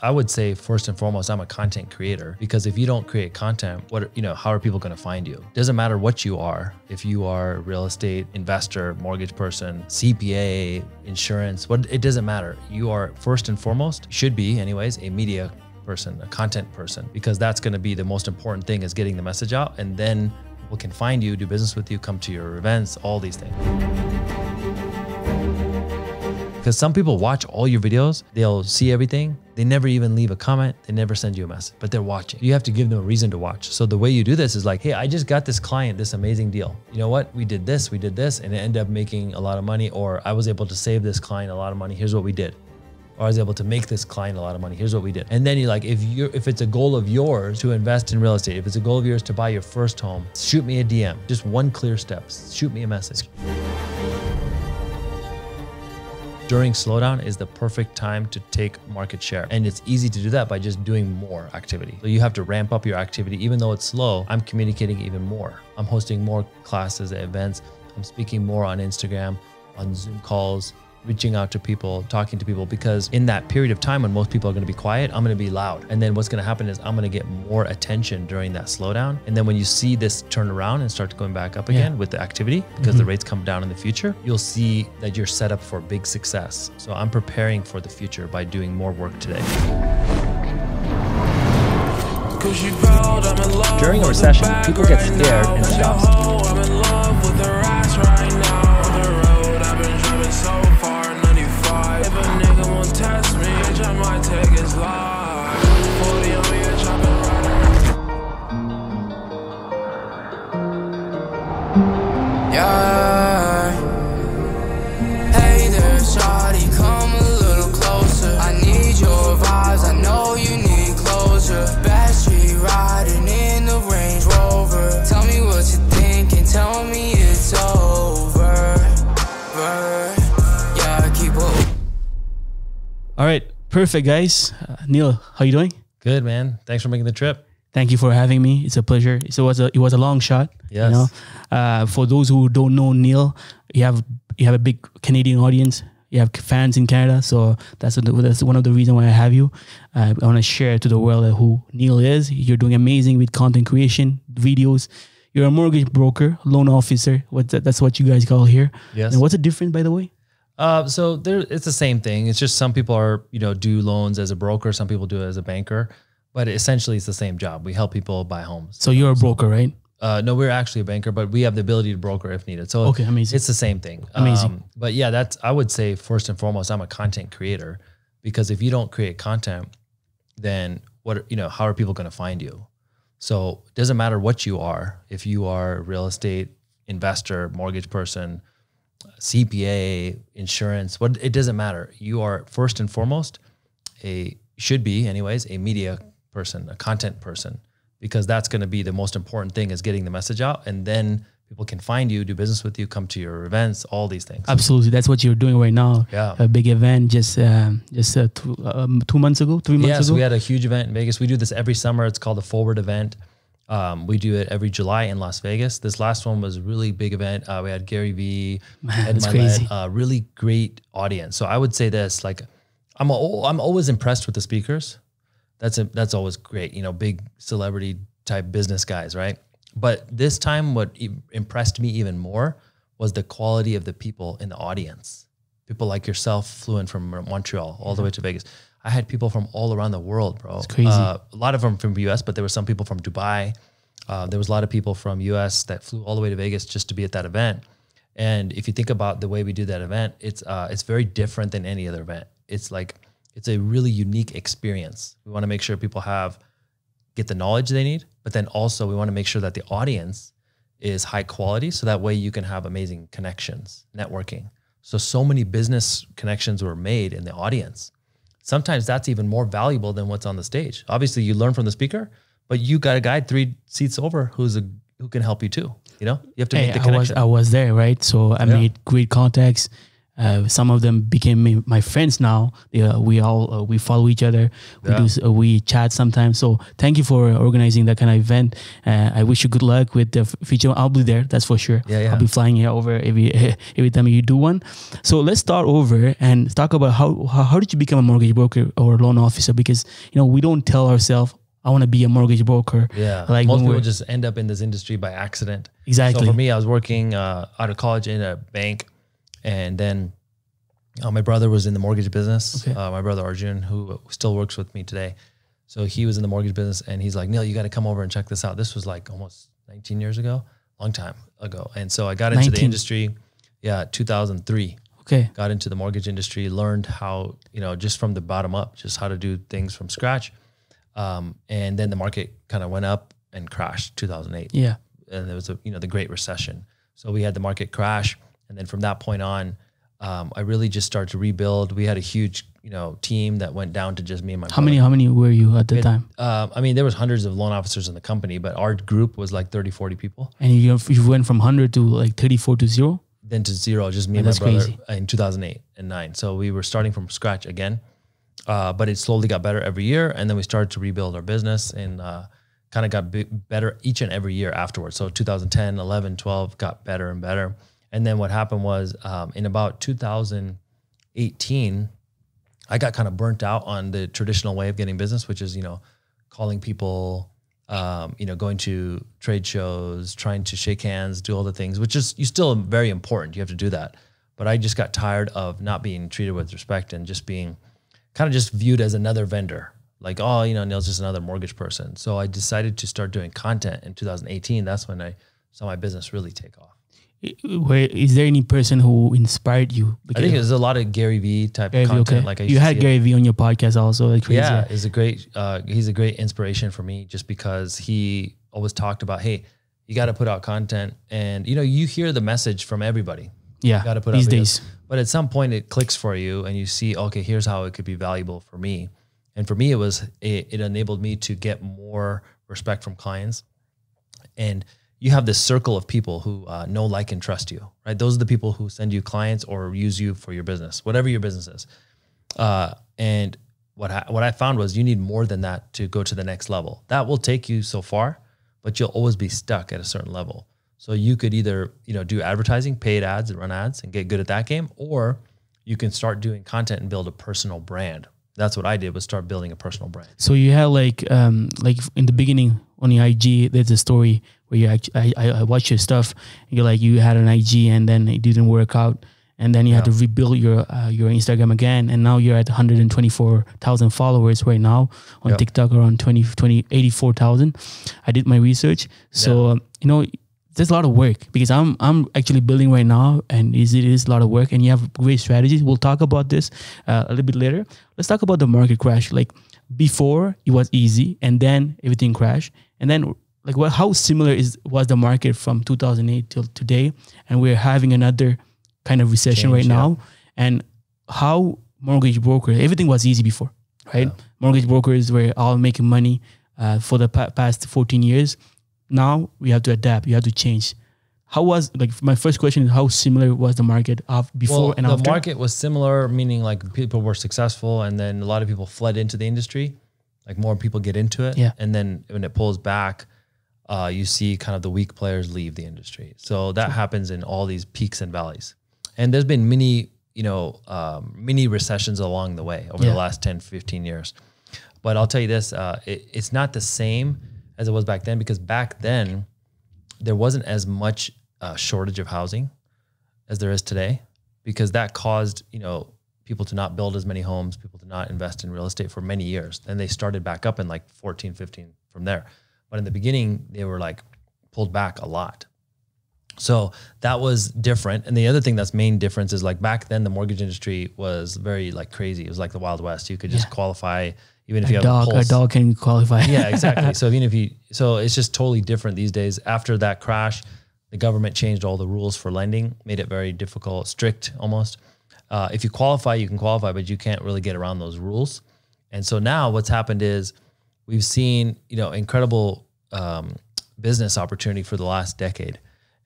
I would say first and foremost, I'm a content creator, because if you don't create content, how are people going to find you? Doesn't matter what you are. If you are a real estate investor, mortgage person, CPA, insurance, it doesn't matter. You are first and foremost, should be anyways, a media person, a content person, because that's going to be the most important thing, is getting the message out, and then people can find you, do business with you, come to your events, all these things. Because some people watch all your videos, they'll see everything, they never even leave a comment, they never send you a message, but they're watching. You have to give them a reason to watch. So the way you do this is like, hey, I just got this client this amazing deal. You know what? We did this, and it ended up making a lot of money, or I was able to save this client a lot of money. Here's what we did. Or I was able to make this client a lot of money. Here's what we did. And then you're like, if it's a goal of yours to invest in real estate, if it's a goal of yours to buy your first home, shoot me a DM. Just one clear step. Shoot me a message. During slowdown is the perfect time to take market share. And it's easy to do that by just doing more activity. So you have to ramp up your activity. Even though it's slow, I'm communicating even more. I'm hosting more classes, events. I'm speaking more on Instagram, on Zoom calls, reaching out to people, talking to people, because in that period of time when most people are going to be quiet, I'm going to be loud. And then what's going to happen is I'm going to get more attention during that slowdown. And then when you see this turn around and start going back up again with the activity, because the rates come down in the future, you'll see that you're set up for big success. So I'm preparing for the future by doing more work today. During a recession, people get scared and adjust. Hey there, shawty, come a little closer. I need your vibes, I know you need closure. Backstreet riding in the Range Rover. Tell me what you think and tell me it's over. Yeah, keep up. All right, perfect, guys. Neel, how you doing? Good, man. Thanks for making the trip. Thank you for having me. It's a pleasure. So it was a long shot. Yes. You know? For those who don't know Neel, you have a big Canadian audience. You have fans in Canada, so that's one of the reasons why I have you. I want to share to the world who Neel is. You're doing amazing with content creation, videos. You're a mortgage broker, loan officer. That's what you guys call here. Yes. And what's the difference, by the way? So it's the same thing. It's just some people are, do loans as a broker. Some people do it as a banker, but essentially it's the same job. We help people buy homes. So you're a broker, right? No, we're actually a banker, but we have the ability to broker if needed. So okay, amazing. It's the same thing. Amazing. But yeah, I would say first and foremost, I'm a content creator, because if you don't create content, then how are people going to find you? So it doesn't matter what you are. If you are a real estate investor, mortgage person, CPA, insurance, it doesn't matter. You are first and foremost should be anyways, a media person, a content person, because that's going to be the most important thing, is getting the message out, and then people can find you, do business with you, come to your events, all these things. Absolutely. That's what you're doing right now. Yeah. A big event just 2 months ago, 3 months ago. Yes, we had a huge event in Vegas. We do this every summer. It's called the Forward event. We do it every July in Las Vegas. This last one was a really big event. We had Gary Vee, that's crazy. Really great audience. So I would say this, like, I'm always impressed with the speakers. That's always great. Big celebrity type business guys, right? But this time, what impressed me even more was the quality of the people in the audience. People like yourself flew in from Montreal all the way to Vegas. I had people from all around the world, bro. It's crazy. A lot of them from the US, but there were some people from Dubai. There was a lot of people from US that flew all the way to Vegas just to be at that event. And if you think about the way we do that event, it's very different than any other event. It's a really unique experience. We want to make sure people get the knowledge they need, but then also we want to make sure that the audience is high quality, so that way you can have amazing connections, networking. So many business connections were made in the audience. Sometimes that's even more valuable than what's on the stage. Obviously, you learn from the speaker, but you got a guy 3 seats over who can help you too. You have to make the connection. I was there, right? So I made great contacts. Some of them became my friends now. We follow each other. We chat sometimes. So thank you for organizing that kind of event. I wish you good luck with the future. I'll be there. That's for sure. Yeah. I'll be flying here over every time you do one. So let's start over and talk about how did you become a mortgage broker or loan officer? Because we don't tell ourselves, I want to be a mortgage broker. Yeah. Like most people just end up in this industry by accident. Exactly. So for me, I was working out of college in a bank, and then my brother was in the mortgage business. Okay. My brother Arjun, who still works with me today. So he was in the mortgage business, and he's like, Neel, you got to come over and check this out. This was like almost 19 years ago, long time ago. And so I got into the industry, 2003. Okay. Got into the mortgage industry, learned how, just from the bottom up, just how to do things from scratch. And then the market kind of went up and crashed 2008. Yeah. And there was the Great Recession. So we had the market crash. And then from that point on, I really just started to rebuild. We had a huge, team that went down to just me and my brother. How many were you at the time? There was hundreds of loan officers in the company, but our group was like 30, 40 people. And you went from 100 to like 34 to 0? Then to 0, just me and my brother in 2008 and 9. So we were starting from scratch again. But it slowly got better every year. And then we started to rebuild our business and kind of got better each and every year afterwards. So 2010, 11, 12 got better and better. And then what happened was in about 2018, I got kind of burnt out on the traditional way of getting business, which is, calling people, going to trade shows, trying to shake hands, do all the things, which is still very important. You have to do that. But I just got tired of not being treated with respect and just being kind of just viewed as another vendor. Like, oh, Neel's just another mortgage person. So I decided to start doing content in 2018. That's when I saw my business really take off. Is there any person who inspired you? I think there's a lot of Gary Vee type of content. Okay. Like you had Gary Vee on your podcast also. Like crazy. Yeah, he's a great inspiration for me just because he always talked about, hey, you got to put out content, and you hear the message from everybody. Yeah, you got to put these out days. But at some point it clicks for you, and you see, okay, here's how it could be valuable for me. And for me, it enabled me to get more respect from clients, and you have this circle of people who know, like, and trust you, right? Those are the people who send you clients or use you for your business, whatever your business is. And what I found was you need more than that to go to the next level. That will take you so far, but you'll always be stuck at a certain level. So you could either, do advertising, paid ads and run ads and get good at that game, or you can start doing content and build a personal brand. That's what I did, was start building a personal brand. So you had like in the beginning on your IG, there's a story where I watched your stuff. You had an IG and then it didn't work out, and then you had to rebuild your Instagram again, and now you're at 124,000 followers right now on TikTok, around 84,000. I did my research, so there's a lot of work because I'm actually building right now, and it is a lot of work, and you have great strategies. We'll talk about this a little bit later. Let's talk about the market crash. Like before, it was easy, and then everything crashed, and then how similar was the market from 2008 till today, and we're having another kind of recession right now, and how mortgage brokers, everything was easy before, right? Yeah. Mortgage brokers were all making money for the past 14 years. Now we have to adapt. You have to change. How was, my first question is, how similar was the market before and after? The market was similar, meaning like people were successful, and then a lot of people fled into the industry. Like more people get into it. Yeah. And then when it pulls back, you see kind of the weak players leave the industry. So that happens in all these peaks and valleys. And there's been many recessions along the way over the last 10, 15 years. But I'll tell you this, it's not the same as it was back then, because back then there wasn't as much shortage of housing as there is today, because that caused, people to not build as many homes, people to not invest in real estate for many years. Then they started back up in like 14, 15 from there. But in the beginning, they were like pulled back a lot. So that was different. And the other thing that's main difference is, like, back then the mortgage industry was very like crazy. It was like the Wild West. You could just qualify even if you have a pulse. A dog can qualify. Yeah, exactly. So so it's just totally different these days. After that crash, the government changed all the rules for lending, made it very difficult, strict almost. If you qualify, you can qualify, but you can't really get around those rules. And so now what's happened is we've seen, incredible business opportunity for the last decade.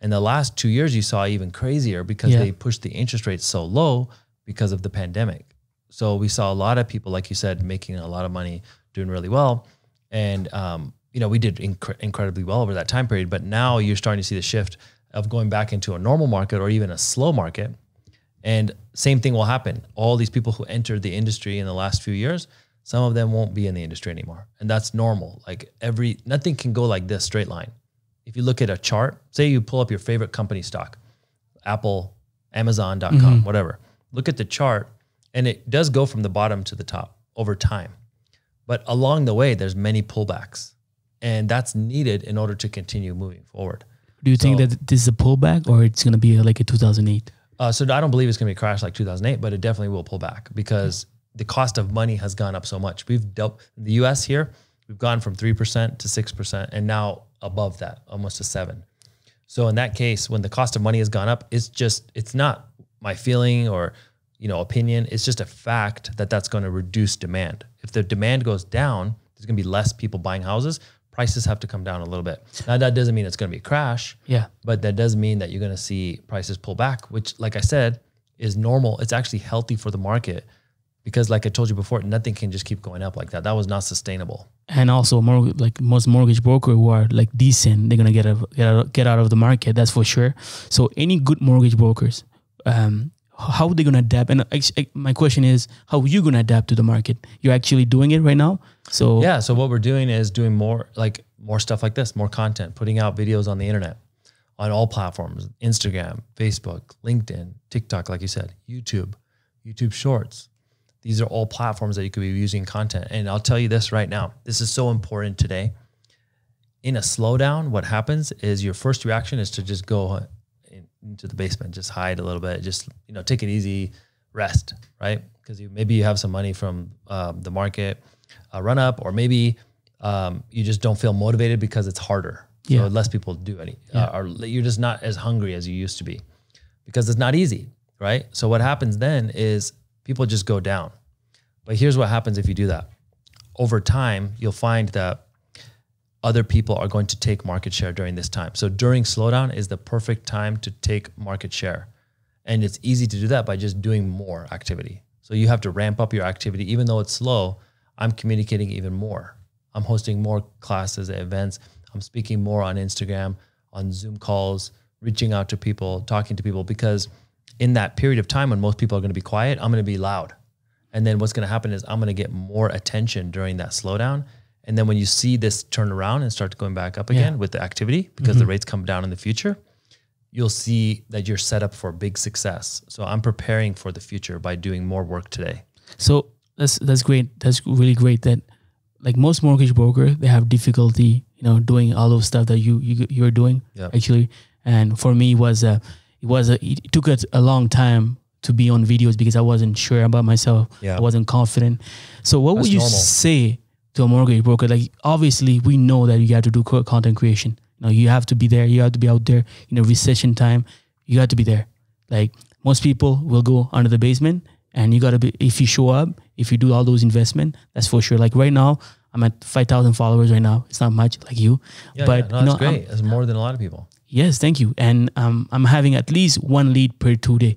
And the last 2 years, you saw even crazier because they pushed the interest rates so low because of the pandemic. So we saw a lot of people, like you said, making a lot of money, doing really well. And, you know, we did incredibly well over that time period. But now you're starting to see the shift of going back into a normal market or even a slow market. And same thing will happen. All these people who entered the industry in the last few years, some of them won't be in the industry anymore. And that's normal. Like nothing can go like this straight line. If you look at a chart, say you pull up your favorite company stock, Apple, Amazon.com, whatever. Look at the chart and it does go from the bottom to the top over time. But along the way, there's many pullbacks and that's needed in order to continue moving forward. Do you think that this is a pullback or it's going to be like a 2008? So I don't believe it's going to be a crash like 2008, but it definitely will pull back because the cost of money has gone up so much. We've dealt in the US here, we've gone from 3% to 6% and now above that, almost to 7%. So in that case, when the cost of money has gone up, it's not my feeling or, you know, opinion. It's just a fact that that's going to reduce demand. If the demand goes down, there's going to be less people buying houses. Prices have to come down a little bit. Now that doesn't mean it's going to be a crash. Yeah. But that does mean that you're going to see prices pull back, which, like I said, is normal. It's actually healthy for the market because, like I told you before, nothing can just keep going up like that. That was not sustainable. And also, like most mortgage brokers who are like decent, they're gonna get out of the market. That's for sure. So, any good mortgage brokers, how are they gonna adapt? And my question is, how are you gonna adapt to the market? You're actually doing it right now. So yeah. So what we're doing is doing more stuff like this, more content, putting out videos on the internet, on all platforms: Instagram, Facebook, LinkedIn, TikTok, like you said, YouTube Shorts. These are all platforms that you could be using content. And I'll tell you this right now, this is so important today. In a slowdown, what happens is your first reaction is to just go into the basement, just hide a little bit, just, you know, take it easy, rest, right? Because maybe you have some money from the market run up, or maybe you just don't feel motivated because it's harder. So less people do any, or you're just not as hungry as you used to be because it's not easy, right? So what happens then is people just go down. But here's what happens if you do that. Over time, you'll find that other people are going to take market share during this time. So during slowdown is the perfect time to take market share. And it's easy to do that by just doing more activity. So you have to ramp up your activity. Even though it's slow, I'm communicating even more. I'm hosting more classes, events. I'm speaking more on Instagram, on Zoom calls, reaching out to people, talking to people, because in that period of time when most people are going to be quiet, I'm going to be loud. And then what's going to happen is I'm going to get more attention during that slowdown. And then when you see this turn around and start going back up again with the activity, because the rates come down in the future, you'll see that you're set up for big success. So I'm preparing for the future by doing more work today. So that's great. That's really great that, like most mortgage brokers, they have difficulty, you know, doing all those stuff that you're doing actually. And for me, it took a long time to be on videos because I wasn't sure about myself. I wasn't confident. So what would you say to a mortgage broker? Like, obviously we know that you have to do content creation. You know, you have to be there. You have to be out there in a recession time. You have to be there. Like, most people will go under the basement, and you got to be, if you show up, if you do all those investment, that's for sure. Like right now, I'm at 5,000 followers right now. It's not much like you, but no, that's great. That's more than a lot of people. Yes, thank you. And I'm having at least one lead per 2 days.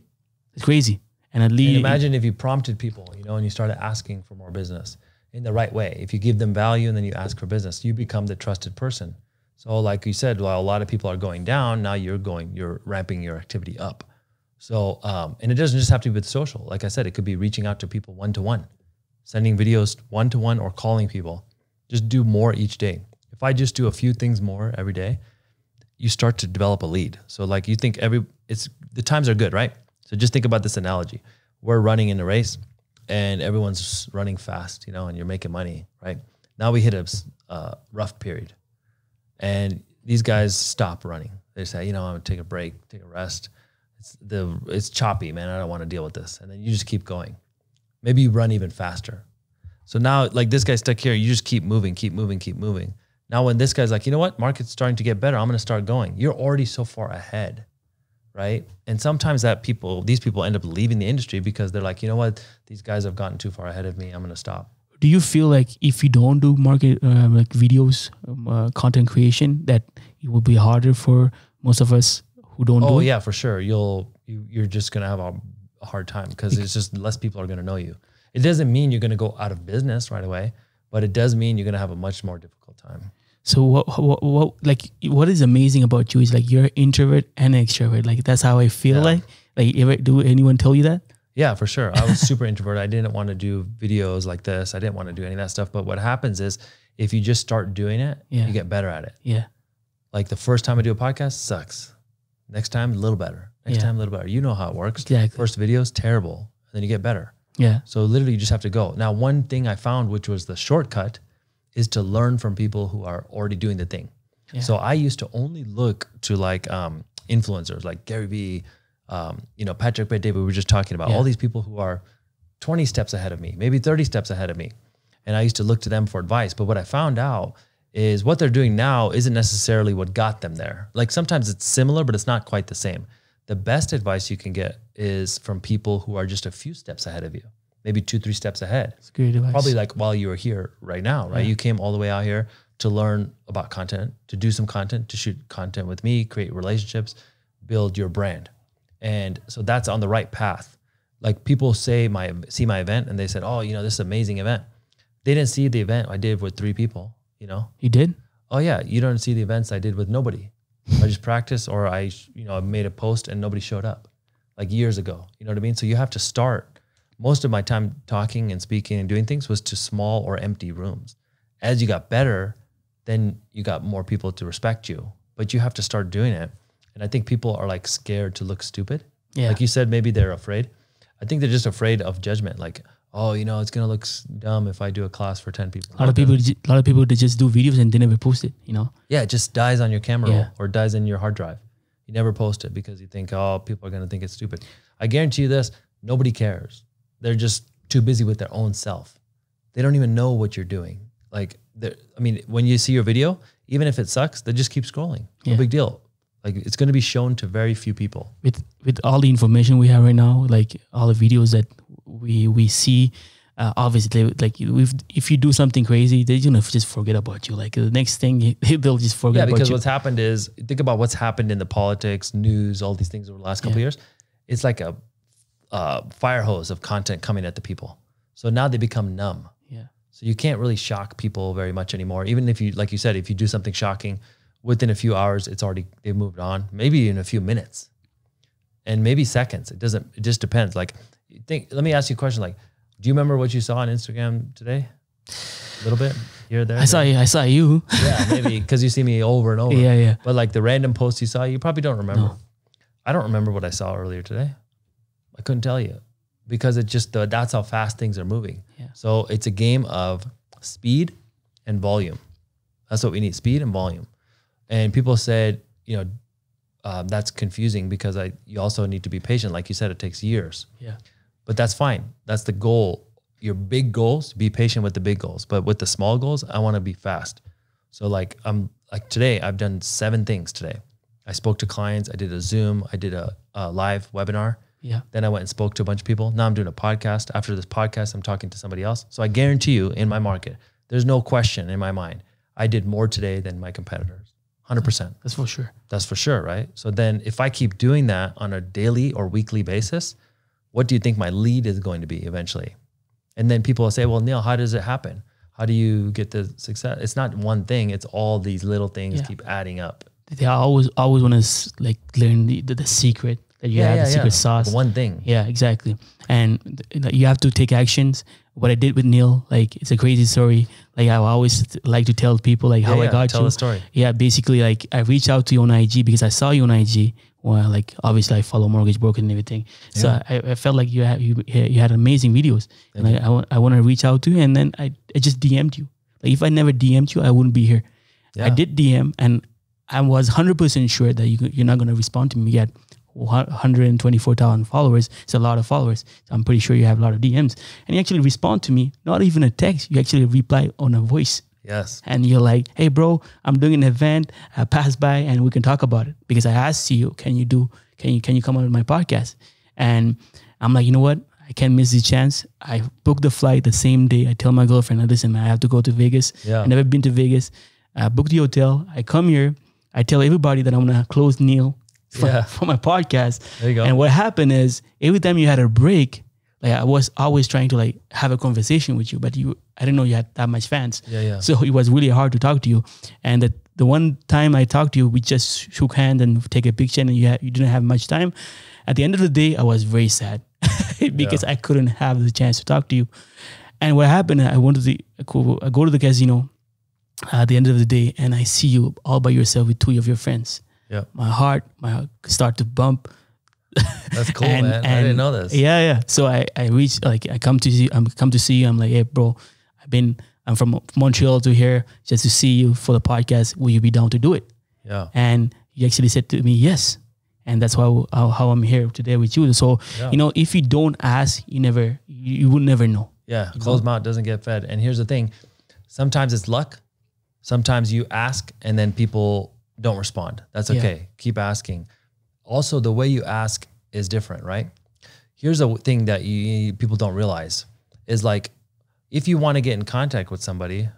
It's crazy. And at least imagine if you prompted people, you know, and you started asking for more business in the right way. If you give them value and then you ask for business, you become the trusted person. So like you said, while a lot of people are going down, now you're ramping your activity up. So, and it doesn't just have to be with social. Like I said, it could be reaching out to people one-to-one, sending videos one-to-one, or calling people. Just do more each day. If I just do a few things more every day, you start to develop a lead. So like you think the times are good, right? So just think about this analogy. We're running in a race and everyone's running fast, you know, and you're making money, right? Now we hit a rough period and these guys stop running. They say, you know, I'm gonna take a break, take a rest. It's choppy, man. I don't want to deal with this. And then you just keep going. Maybe you run even faster. So now, like this guy's stuck here, you just keep moving, keep moving, keep moving. Now when this guy's like, you know what, market's starting to get better, I'm going to start going. You're already so far ahead, right? And sometimes these people end up leaving the industry because they're like, you know what, these guys have gotten too far ahead of me, I'm going to stop. Do you feel like if you don't do market like videos, content creation, that it will be harder for most of us who don't do Oh it? yeah, for sure. You're just gonna have a hard time because it's just less people are gonna know you. It doesn't mean you're gonna go out of business right away, but it does mean you're gonna have a much more difficult time. So what is amazing about you is like you're an introvert and an extrovert. Like that's how I feel like. Like do anyone tell you that? Yeah, for sure. I was super introverted. I didn't want to do videos like this. I didn't want to do any of that stuff. But what happens is if you just start doing it, you get better at it. Yeah. Like the first time I do a podcast, sucks. Next time, a little better. Next time, a little better. You know how it works. Exactly. First video is terrible. And then you get better. Yeah. So literally you just have to go. Now, one thing I found, which was the shortcut, is to learn from people who are already doing the thing. Yeah. So I used to only look to like influencers like Gary Vee, Patrick Bet David, we were just talking about all these people who are 20 steps ahead of me, maybe 30 steps ahead of me. And I used to look to them for advice. But what I found out is what they're doing now isn't necessarily what got them there. Like sometimes it's similar, but it's not quite the same. The best advice you can get is from people who are just a few steps ahead of you, maybe 2-3 steps ahead. That's great advice. Probably like while you were here right now, right? Yeah. You came all the way out here to learn about content, to do some content, to shoot content with me, create relationships, build your brand. And so that's on the right path. Like people see my event and they said, oh, this is an amazing event. They didn't see the event I did with 3 people, You did? Oh yeah. You don't see the events I did with nobody. I just practiced or I made a post and nobody showed up like years ago. You know what I mean? So you have to start. Most of my time talking and speaking and doing things was to small or empty rooms. As you got better, then you got more people to respect you, but you have to start doing it. And I think people are like scared to look stupid. Yeah. Like you said, maybe they're afraid. I think they're just afraid of judgment. Like, oh, it's going to look dumb if I do a class for 10 people. A lot of people, they just do videos and they never post it, Yeah, it just dies on your camera roll or dies in your hard drive. You never post it because you think, oh, people are going to think it's stupid. I guarantee you this, nobody cares. They're just too busy with their own self. They don't even know what you're doing. Like, when you see your video, even if it sucks, they just keep scrolling. No big deal. Like it's going to be shown to very few people. With all the information we have right now, like all the videos that we see, obviously, like if you do something crazy, they're going to just forget about you. Like the next thing, they'll just forget about you. Yeah, because what's happened is, think about what's happened in the politics, news, all these things over the last couple of years. It's like a fire hose of content coming at the people. So now they become numb. Yeah. So you can't really shock people very much anymore. Even if you, like you said, if you do something shocking, within a few hours, they've moved on, maybe in a few minutes and maybe seconds. It just depends. Like let me ask you a question. Like, do you remember what you saw on Instagram today? A little bit here, there. I saw you. Yeah, maybe because you see me over and over. Yeah. But like the random posts you saw, you probably don't remember. No. I don't remember what I saw earlier today. I couldn't tell you because it just, that's how fast things are moving. Yeah. So it's a game of speed and volume. That's what we need, speed and volume. And people said, that's confusing because you also need to be patient. Like you said, it takes years. Yeah. But that's fine. That's the goal. Your big goals, be patient with the big goals. But with the small goals, I want to be fast. So like today, I've done 7 things today. I spoke to clients. I did a Zoom. I did a live webinar. Yeah. Then I went and spoke to a bunch of people. Now I'm doing a podcast. After this podcast, I'm talking to somebody else. So I guarantee you in my market, there's no question in my mind. I did more today than my competitors. 100%. That's for sure. That's for sure, right? So then if I keep doing that on a daily or weekly basis, what do you think my lead is going to be eventually? And then people will say, well, Neel, how does it happen? How do you get the success? It's not one thing. It's all these little things keep adding up. They always want to like learn the secret that you have, the secret sauce. Like one thing. Yeah, exactly. And you have to take actions. What I did with Neel, like it's a crazy story. Like I always like to tell people like how I got you. Tell the story. Yeah, basically like I reached out to you on IG because I saw you on IG. Well, like obviously I follow Mortgage Broker and everything. So I felt like you had amazing videos. And I want to reach out to you, and then I just DM'd you. Like if I never DM'd you, I wouldn't be here. Yeah. I did DM, and I was 100% sure that you're not going to respond to me yet. 124,000 followers. It's a lot of followers. So I'm pretty sure you have a lot of DMs. And you actually respond to me, not even a text. You actually reply on a voice. Yes. And you're like, hey, bro, I'm doing an event. Pass by and we can talk about it. Because I asked you, can you come on my podcast? And I'm like, you know what? I can't miss this chance. I booked the flight the same day. I tell my girlfriend, listen, I have to go to Vegas. Yeah. I've never been to Vegas. I booked the hotel. I come here. I tell everybody that I'm going to close Neel for my podcast. There you go. And what happened is every time you had a break, like I was always trying to like have a conversation with you, but I didn't know you had that much fans. Yeah. So it was really hard to talk to you. And the one time I talked to you, we just shook hands and take a picture, and you didn't have much time. At the end of the day, I was very sad because I couldn't have the chance to talk to you. And what happened, I go to the casino at the end of the day, and I see you all by yourself with 2 of your friends. Yeah. My heart start to bump. That's cool, man. I didn't know this. Yeah. So I reached, like, I come to see you. I'm like, hey, bro, I'm from Montreal to here just to see you for the podcast. Will you be down to do it? Yeah. And you actually said to me, yes. And that's how I'm here today with you. So, if you don't ask, you will never know. Yeah. Closed mouth doesn't get fed. And here's the thing. Sometimes it's luck. Sometimes you ask and then people don't respond. That's okay. Yeah. Keep asking. Also, the way you ask is different, right? Here's a thing that people don't realize is, like, if you want to get in contact with somebody,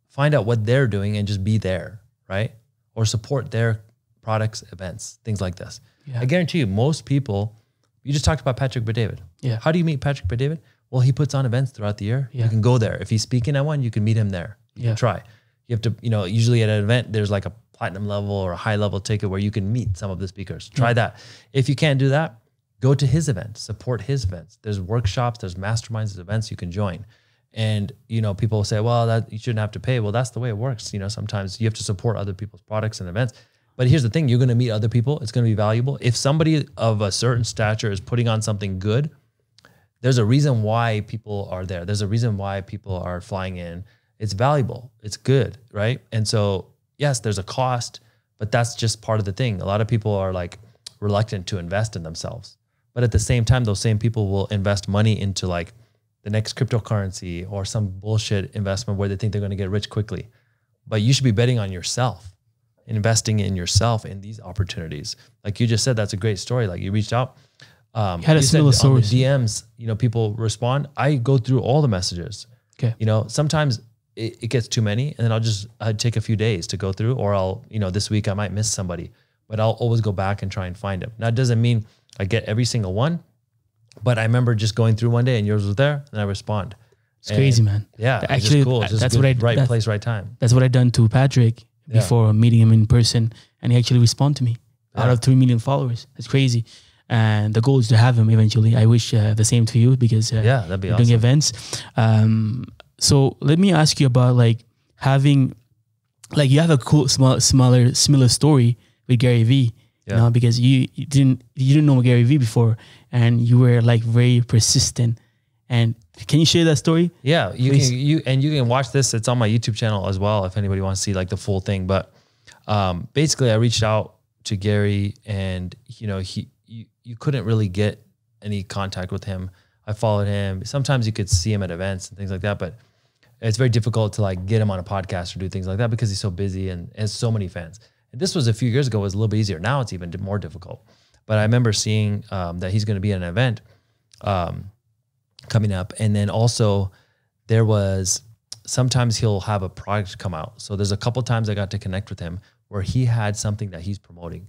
find out what they're doing and just be there, right? Or support their products, events, things like this. Yeah. I guarantee you, most people, you just talked about Patrick Bet-David. Yeah. How do you meet Patrick Bet-David? Well, he puts on events throughout the year. Yeah. You can go there. If he's speaking at one, you can meet him there. You can try. You have to, usually at an event, there's like a platinum level or a high level ticket where you can meet some of the speakers. Try that. If you can't do that, go to his events, support his events. There's workshops, there's masterminds, there's events you can join. And, people say, well, that you shouldn't have to pay. Well, that's the way it works. Sometimes you have to support other people's products and events. But here's the thing, you're going to meet other people. It's going to be valuable. If somebody of a certain stature is putting on something good, there's a reason why people are there. There's a reason why people are flying in. It's valuable. It's good, right? And so, yes, there's a cost, but that's just part of the thing. A lot of people are like reluctant to invest in themselves. But at the same time, those same people will invest money into like the next cryptocurrency or some bullshit investment where they think they're going to get rich quickly. But you should be betting on yourself, investing in yourself in these opportunities. Like you just said, that's a great story. Like you reached out. Had a similar story. On the DMs, people respond. I go through all the messages. Okay. Sometimes it gets too many, and then I'd take a few days to go through, or I'll, this week I might miss somebody, but I'll always go back and try and find them. Now, it doesn't mean I get every single one, but I remember just going through one day and yours was there, and I respond. It's crazy, man. Yeah, actually, it's just cool. It's just that's good, what right place, right time. That's what I done to Patrick before meeting him in person, and he actually responded to me out of 3 million followers. That's crazy. And the goal is to have him eventually. I wish the same to you because that'd be you're awesome. doing events. So let me ask you about like having, like you have a cool similar story with Gary Vee, because you didn't know Gary Vee before, and you were like very persistent. And can you share that story? Yeah, you can watch this. It's on my YouTube channel as well if anybody wants to see like the full thing. But basically, I reached out to Gary, and you couldn't really get any contact with him. I followed him. Sometimes you could see him at events and things like that, but it's very difficult to like get him on a podcast or do things like that because he's so busy and has so many fans. And this was a few years ago. It was a little bit easier. Now it's even more difficult. But I remember seeing that he's going to be at an event coming up. And then also there was, sometimes he'll have a product come out. So there's a couple of times I got to connect with him where he had something that he's promoting.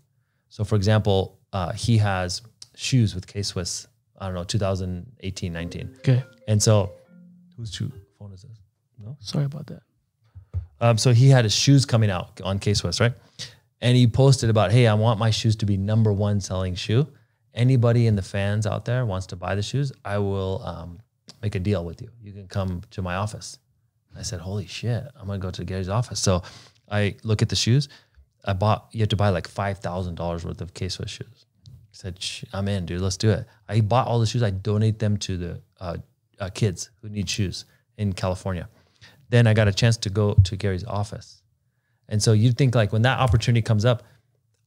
So for example, he has shoes with K-Swiss, 2018, 19. Okay. And so, whose phone is this? No? Sorry about that. So he had his shoes coming out on K-Swiss, right? And he posted about, hey, I want my shoes to be #1 selling shoe. Anybody in the fans out there wants to buy the shoes, I will make a deal with you. You can come to my office. I said, holy shit, I'm going to go to Gary's office. So I look at the shoes. You have to buy like $5,000 worth of K-Swiss shoes. I said, I'm in, dude, let's do it. I bought all the shoes. I donate them to the kids who need shoes in California. Then I got a chance to go to Gary's office. And so you'd think like when that opportunity comes up,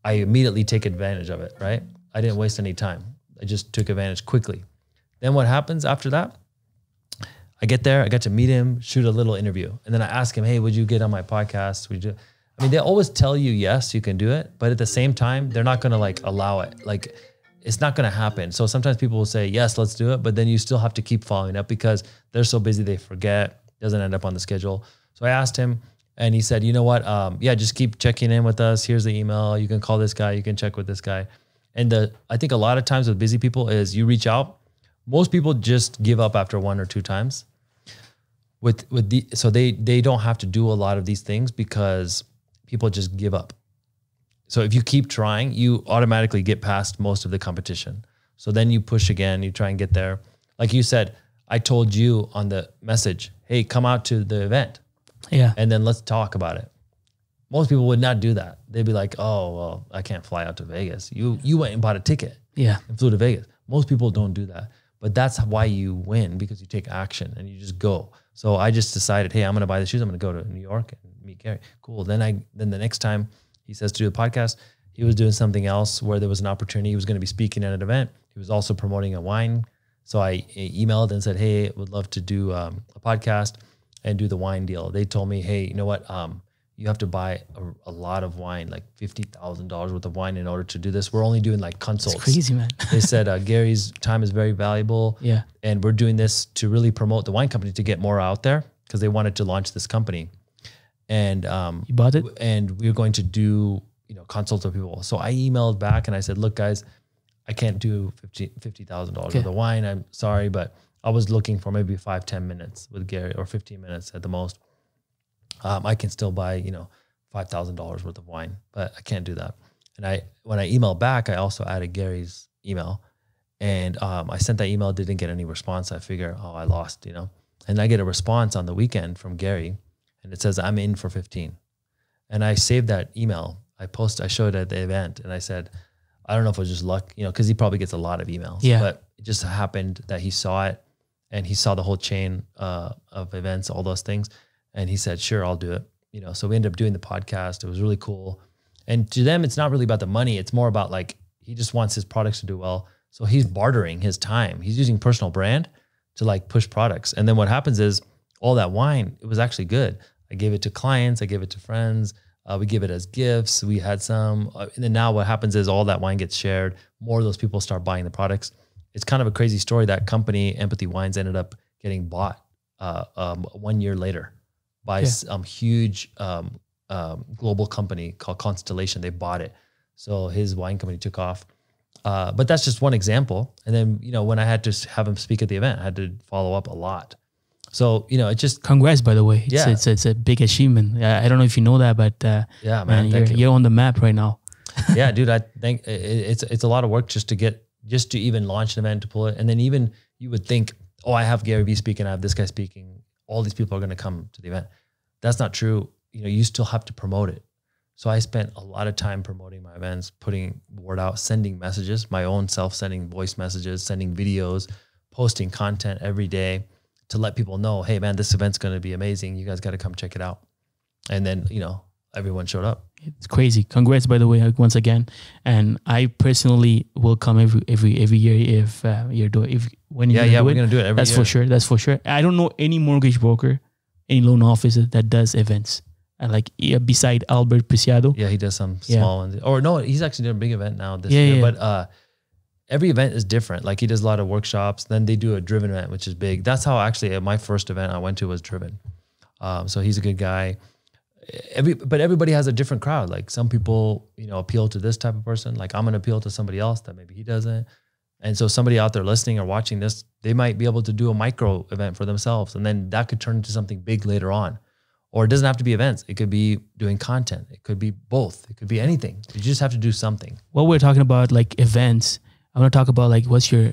I immediately take advantage of it, right? I didn't waste any time. I just took advantage quickly. Then what happens after that? I get there, I got to meet him, shoot a little interview. And then I ask him, hey, would you get on my podcast? They always tell you, yes, you can do it. But at the same time, they're not going to like allow it. Like it's not going to happen. So sometimes people will say, yes, let's do it. But then you still have to keep following up because they're so busy, they forget, doesn't end up on the schedule. So I asked him, And he said, you know what? Yeah, just keep checking in with us. Here's the email. You can call this guy. You can check with this guy. And I think a lot of times with busy people is you reach out. Most people just give up after 1 or 2 times. So they don't have to do a lot of these things because people just give up. So if you keep trying, you automatically get past most of the competition. So then you push again, you try and get there. Like you said, I told you on the message, hey, come out to the event. Yeah. And then let's talk about it. Most people would not do that. They'd be like, oh, well, I can't fly out to Vegas. You went and bought a ticket. Yeah. And flew to Vegas. Most people don't do that. But that's why you win, because you take action and you just go. So I just decided, hey, I'm going to buy the shoes. I'm going to go to New York and meet Gary. Cool. Then the next time he says to do the podcast, he was doing something else where there was an opportunity. He was going to be speaking at an event. He was also promoting a wine. So I emailed and said, hey, would love to do a podcast and do the wine deal. They told me, hey, you know what? You have to buy a lot of wine, like $50,000 worth of wine in order to do this. We're only doing like consults. It's crazy, man. They said, Gary's time is very valuable. Yeah. And we're doing this to really promote the wine company to get more out there because they wanted to launch this company. And you bought it? And we were going to do, consults with people. So I emailed back and I said, look, guys, I can't do $50,000 worth of wine. I'm sorry, but I was looking for maybe 5-10 minutes with Gary, or 15 minutes at the most. I can still buy, $5,000 worth of wine, but I can't do that. And when I emailed back, I also added Gary's email, and I sent that email, didn't get any response. I figure, I lost, and I get a response on the weekend from Gary, and it says, I'm in for 15. And I saved that email. I showed it at the event, and I said, I don't know if it was just luck, because he probably gets a lot of emails, but it just happened that he saw it, and he saw the whole chain of events, all those things. And he said, sure, I'll do it. So we ended up doing the podcast. It was really cool. And to them, it's not really about the money. It's more about like, he just wants his products to do well. So he's bartering his time. He's using personal brand to like push products. And then what happens is all that wine, it was actually good. I gave it to clients. I gave it to friends. We give it as gifts. We had some. And then now what happens is all that wine gets shared. More of those people start buying the products. It's kind of a crazy story. That company, Empathy Wines, ended up getting bought 1 year later by some huge global company called Constellation. They bought it. So his wine company took off. But that's just one example. And then, when I had to have him speak at the event, I had to follow up a lot. So, it just... Congrats, by the way. It's a big achievement. I don't know if you know that, but yeah, man, you're on the map right now. Yeah, dude, I think it's a lot of work just to even launch an event, to pull it. And then even you would think, I have Gary Vee speaking, I have this guy speaking, all these people are going to come to the event. That's not true. You still have to promote it. So I spent a lot of time promoting my events, putting word out, sending messages, my own self, sending voice messages, sending videos, posting content every day to let people know, hey man, this event's going to be amazing. You guys got to come check it out. And then, everyone showed up. It's crazy. Congrats, by the way, once again. And I personally will come every year if you're doing we're going to do it every year. That's for sure. That's for sure. I don't know any mortgage broker, any loan officer that does events. Beside Albert Preciado. Yeah, he does some small ones. Or no, he's actually doing a big event now this year. Yeah. But every event is different. Like he does a lot of workshops. Then they do a driven event, which is big. That's how actually my first event I went to was driven. So he's a good guy. But everybody has a different crowd. Like some people, appeal to this type of person. Like I'm going to appeal to somebody else that maybe he doesn't. And so somebody out there listening or watching this, they might be able to do a micro event for themselves. And then that could turn into something big later on. Or it doesn't have to be events. It could be doing content. It could be both. It could be anything. You just have to do something. While we're talking about like events, I want to talk about like what's your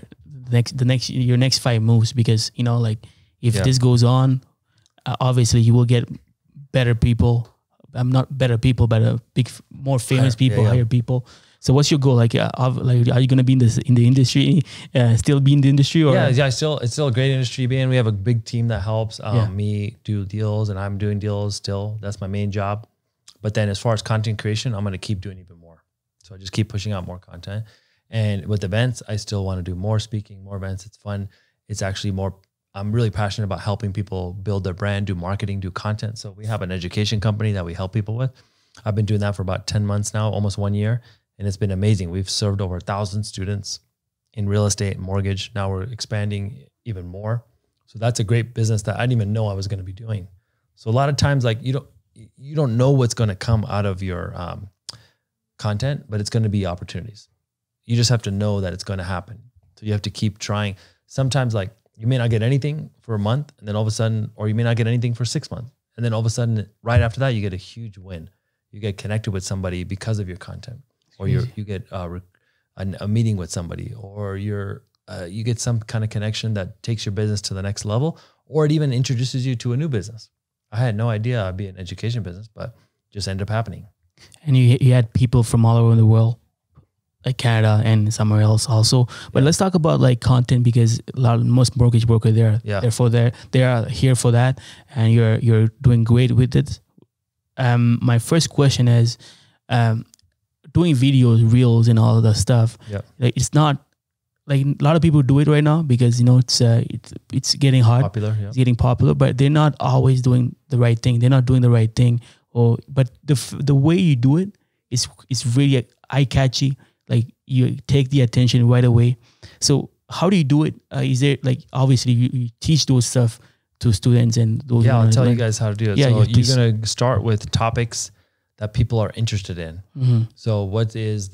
next 5 moves, because if this goes on, obviously you will get better people. I'm not better people, but more famous people, higher people. So what's your goal? Like are you going to be in the industry, still be in the industry? Or? Yeah. It's still a great industry to be in. We have a big team that helps me do deals, and I'm doing deals still. That's my main job. But then as far as content creation, I'm going to keep doing even more. So I just keep pushing out more content. And with events, I still want to do more speaking, more events. It's fun. It's actually more, I'm really passionate about helping people build their brand, do marketing, do content. So we have an education company that we help people with. I've been doing that for about 10 months now, almost 1 year. And it's been amazing. We've served over 1,000 students in real estate and mortgage. Now we're expanding even more. So that's a great business that I didn't even know I was going to be doing. So a lot of times, like, you don't know what's going to come out of your content, but it's going to be opportunities. You just have to know that it's going to happen. So you have to keep trying. Sometimes like you may not get anything for a month and then all of a sudden, or you may not get anything for 6 months. And then all of a sudden, right after that, you get a huge win. You get connected with somebody because of your content, or you get a meeting with somebody, or you get some kind of connection that takes your business to the next level, or it even introduces you to a new business. I had no idea I'd be an education business, but just ended up happening. And you had people from all over the world, like Canada and somewhere else also. But let's talk about like content, because most mortgage brokers they are here for that, and you're doing great with it. My first question is, doing videos, reels, and all of that stuff. Like, it's not like a lot of people do it right now because it's getting hot, popular, it's getting popular, but they're not always doing the right thing. They're not doing the right thing, but the way you do it is really eye catchy. Like, you take the attention right away. So how do you do it? Is there, like, obviously you teach those stuff to students and those? Yeah, I'll tell you guys how to do it. Yeah, so you're going to start with topics that people are interested in. Mm-hmm. So what is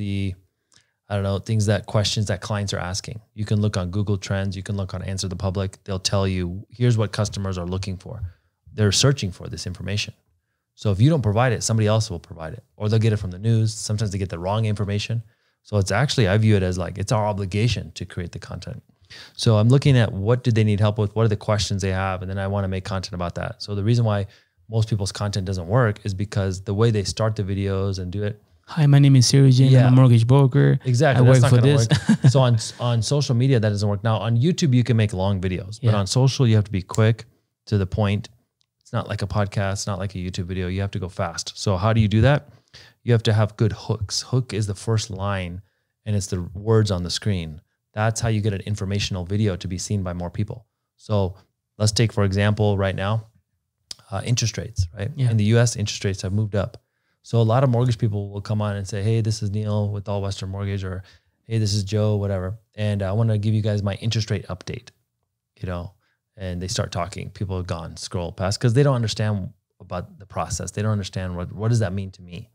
questions that clients are asking. You can look on Google Trends. You can look on Answer the Public. They'll tell you, here's what customers are looking for. They're searching for this information. So if you don't provide it, somebody else will provide it, or they'll get it from the news. Sometimes they get the wrong information. So it's actually, I view it as like, it's our obligation to create the content. So I'm looking at what did they need help with? What are the questions they have? And then I want to make content about that. So the reason why most people's content doesn't work is because the way they start the videos and do it. Hi, my name is Sirijan. I'm a mortgage broker. Exactly. I work for this. Work. So on social media, that doesn't work. Now on YouTube, you can make long videos, but on social, you have to be quick, to the point. It's not like a podcast, it's not like a YouTube video. You have to go fast. So how do you do that? You have to have good hooks. Hook is the first line, and it's the words on the screen. That's how you get an informational video to be seen by more people. So let's take, for example, right now, interest rates, right? Yeah. In the US, interest rates have moved up. So a lot of mortgage people will come on and say, hey, this is Neel with All Western Mortgage, or hey, this is Joe, whatever. And I want to give you guys my interest rate update, and they start talking. People have gone, scroll past, because they don't understand about the process. They don't understand what does that mean to me.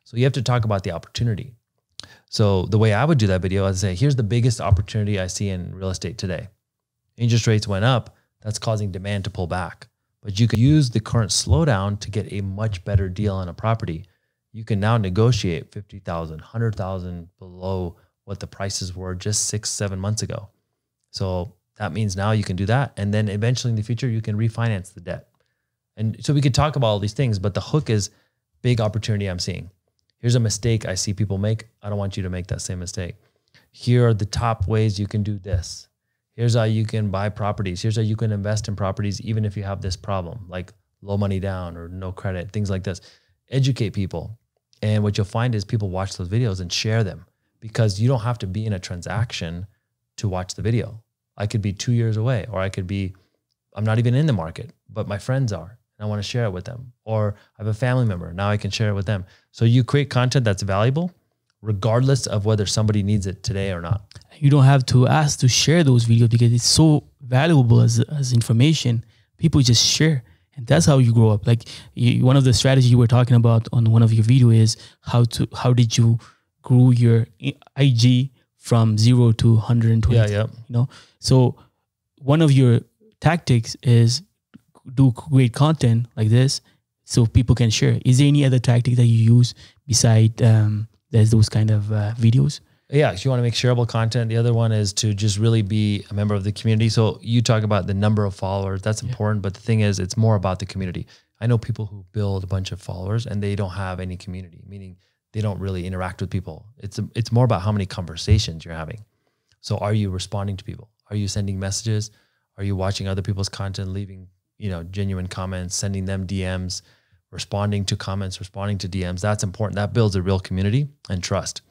So you have to talk about the opportunity. So the way I would do that video, I'd say, here's the biggest opportunity I see in real estate today. Interest rates went up. That's causing demand to pull back. But you could use the current slowdown to get a much better deal on a property. You can now negotiate $50,000, $100,000 below what the prices were just 6-7 months ago. So that means now you can do that. And then eventually in the future, you can refinance the debt. And so we could talk about all these things, but the hook is big opportunity I'm seeing. Here's a mistake I see people make. I don't want you to make that same mistake. Here are the top ways you can do this. Here's how you can buy properties. Here's how you can invest in properties, even if you have this problem, like low money down or no credit, things like this. Educate people. And what you'll find is people watch those videos and share them, because you don't have to be in a transaction to watch the video. I could be 2 years away, or I'm not even in the market, but my friends are. And I want to share it with them. Or I have a family member. Now I can share it with them. So you create content that's valuable, regardless of whether somebody needs it today or not. You don't have to ask to share those videos because it's so valuable as information. People just share. And that's how you grow up. Like one of the strategies you were talking about on one of your videos is how did you grow your IG from 0 to 120? Yeah. So one of your tactics is do great content like this so people can share. Is there any other tactic that you use beside there's those kind of videos? Yeah, if you want to make shareable content. The other one is to just really be a member of the community. So you talk about the number of followers. That's important. But the thing is, it's more about the community. I know people who build a bunch of followers and they don't have any community, meaning they don't really interact with people. It's more about how many conversations you're having. So are you responding to people? Are you sending messages? Are you watching other people's content, leaving genuine comments, sending them DMs, responding to comments, responding to DMs? That's important. That builds a real community and trust.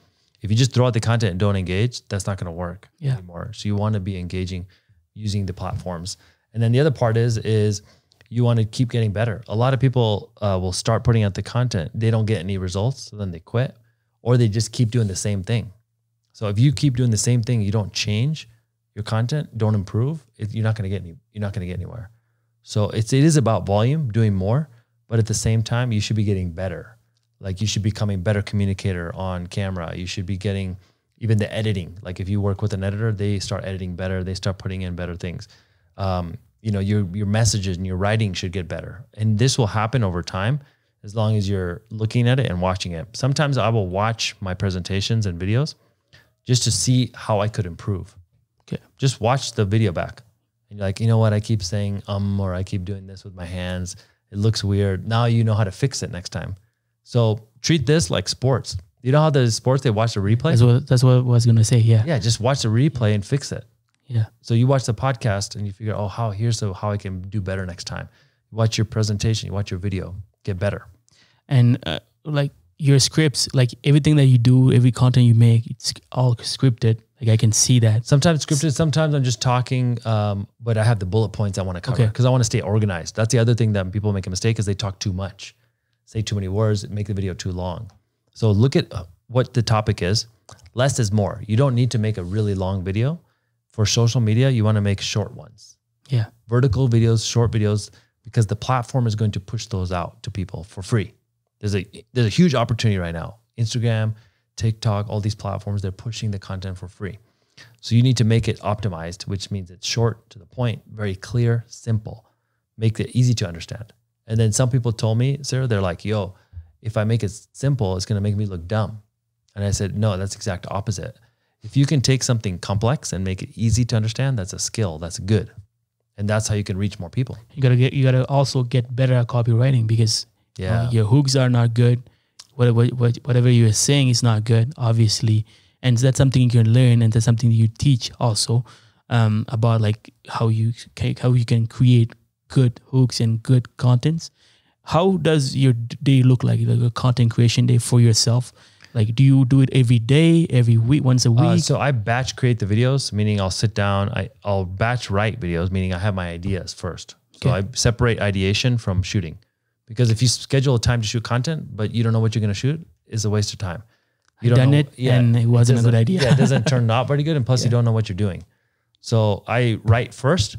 If you just throw out the content and don't engage, that's not going to work anymore. So you want to be engaging using the platforms. And then the other part is you want to keep getting better. A lot of people will start putting out the content. They don't get any results, so then they quit, or they just keep doing the same thing. So if you keep doing the same thing, you don't change your content, don't improve, you're not going to get anywhere. So it is about volume, doing more, But at the same time, you should be getting better. Like you should be becoming better communicator on camera. You should be getting even the editing. Like if you work with an editor, they start editing better. They start putting in better things. You know, your messages and your writing should get better. And this will happen over time as long as you're looking at it and watching it. Sometimes I will watch my presentations and videos just to see how I could improve. Okay. Just watch the video back. And you're like, you know what? I keep saying, or I keep doing this with my hands. It looks weird. Now you know how to fix it next time. So treat this like sports. You know how the sports, they watch the replay? That's what I was going to say. Yeah. Yeah. Just watch the replay and fix it. Yeah. So you watch the podcast and you figure, oh, here's how I can do better next time. You watch your presentation, you watch your video, get better. And like your scripts, like everything that you do, every content you make, it's all scripted. Like I can see that. Sometimes scripted, sometimes I'm just talking, but I have the bullet points I want to cover because I want to stay organized. That's the other thing that people make a mistake is they talk too much, say too many words, make the video too long. So look at what the topic is. Less is more. You don't need to make a really long video. For social media, you want to make short ones. Yeah. Vertical videos, short videos, because the platform is going to push those out to people for free. There's a huge opportunity right now. Instagram, TikTok, all these platforms, they're pushing the content for free. So you need to make it optimized, which means it's short, to the point, very clear, simple. Make it easy to understand. And then some people told me, Sarah, they're like, yo, if I make it simple, it's going to make me look dumb. And I said, no, that's exact opposite. If you can take something complex and make it easy to understand, that's a skill, that's good. And that's how you can reach more people. You gotta also get better at copywriting because your hooks are not good. Whatever you're saying is not good, obviously. And that's something you can learn, and that's something you teach also about like how you can create good hooks and good contents. How does your day look like a content creation day for yourself? Like, do you do it every day, every week, once a week? So I batch create the videos, meaning I'll sit down, I'll batch write videos, meaning I have my ideas first. So I separate ideation from shooting. Because if you schedule a time to shoot content, but you don't know what you're going to shoot, it's a waste of time. You don't know, and it wasn't a good idea. Yeah, it doesn't turn out very good, and plus you don't know what you're doing. So I write first,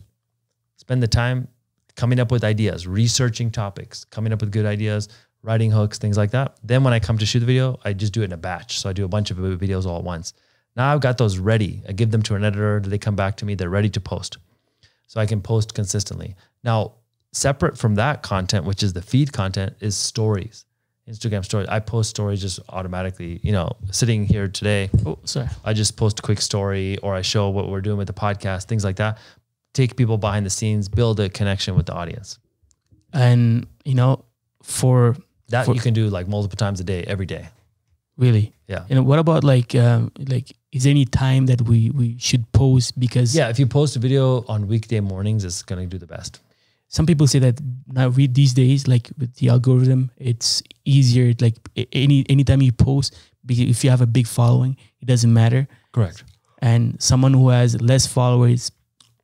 spend the time coming up with ideas, researching topics, coming up with good ideas, writing hooks, things like that. Then when I come to shoot the video, I just do it in a batch. So I do a bunch of videos all at once. Now I've got those ready. I give them to an editor. They come back to me. They're ready to post. So I can post consistently. Now, separate from that content, which is the feed content, is stories. Instagram stories. I post stories just automatically. You know, sitting here today, I just post a quick story, or I show what we're doing with the podcast, things like that. Take people behind the scenes, build a connection with the audience. And, you know, you can do like multiple times a day, every day. Really? Yeah. And what about like, is there any time that we should post? Because if you post a video on weekday mornings, it's going to do the best. Some people say that now these days, like with the algorithm, it's easier. Like anytime you post, if you have a big following, it doesn't matter. Correct. And someone who has less followers,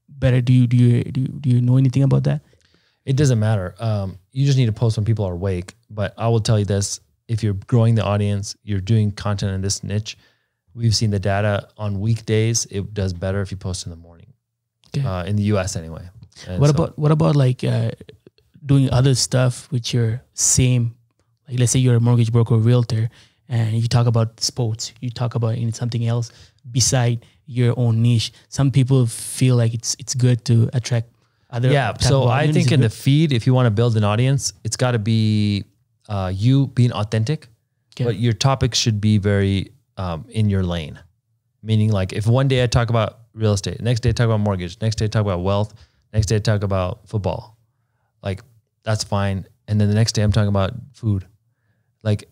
better. Do you know anything about that? It doesn't matter. You just need to post when people are awake. But I will tell you this, if you're growing the audience, you're doing content in this niche, we've seen the data on weekdays, it does better if you post in the morning, in the US anyway. And what about like doing other stuff with your same, like let's say you're a mortgage broker or realtor and you talk about sports, you talk about something else beside your own niche. Some people feel like it's good to attract other. Yeah. So I think in the feed, if you want to build an audience, it's got to be you being authentic, but your topics should be very in your lane. Meaning like if one day I talk about real estate, next day I talk about mortgage, next day I talk about wealth, next day I talk about football, like that's fine. And then the next day I'm talking about food. Like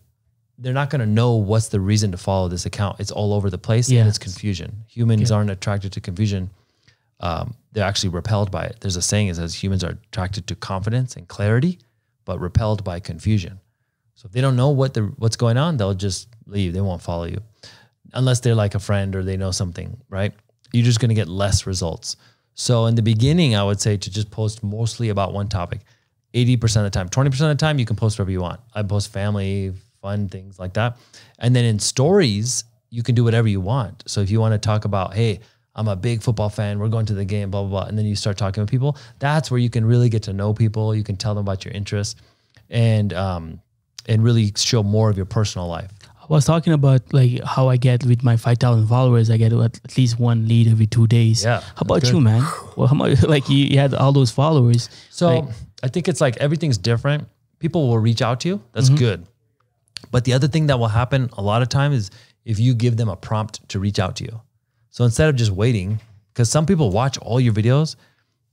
they're not going to know what's the reason to follow this account. It's all over the place and it's confusion. Humans aren't attracted to confusion. They're actually repelled by it. There's a saying that says humans are attracted to confidence and clarity, but repelled by confusion. So if they don't know what's going on, they'll just leave. They won't follow you unless they're like a friend or they know something, right? You're just going to get less results. So in the beginning, I would say to just post mostly about one topic, 80% of the time. 20% of the time, you can post whatever you want. I post family, fun, things like that. And then in stories, you can do whatever you want. So if you want to talk about, hey, I'm a big football fan, we're going to the game, blah, blah, blah. And then you start talking with people. That's where you can really get to know people. You can tell them about your interests. and really show more of your personal life. I was talking about like how I get with my 5,000 followers, I get at least one lead every 2 days. Yeah. How about you, man? Well, how much, like you had all those followers. So like, I think it's like everything's different. People will reach out to you. That's good. But the other thing that will happen a lot of time is if you give them a prompt to reach out to you. So instead of just waiting, because some people watch all your videos,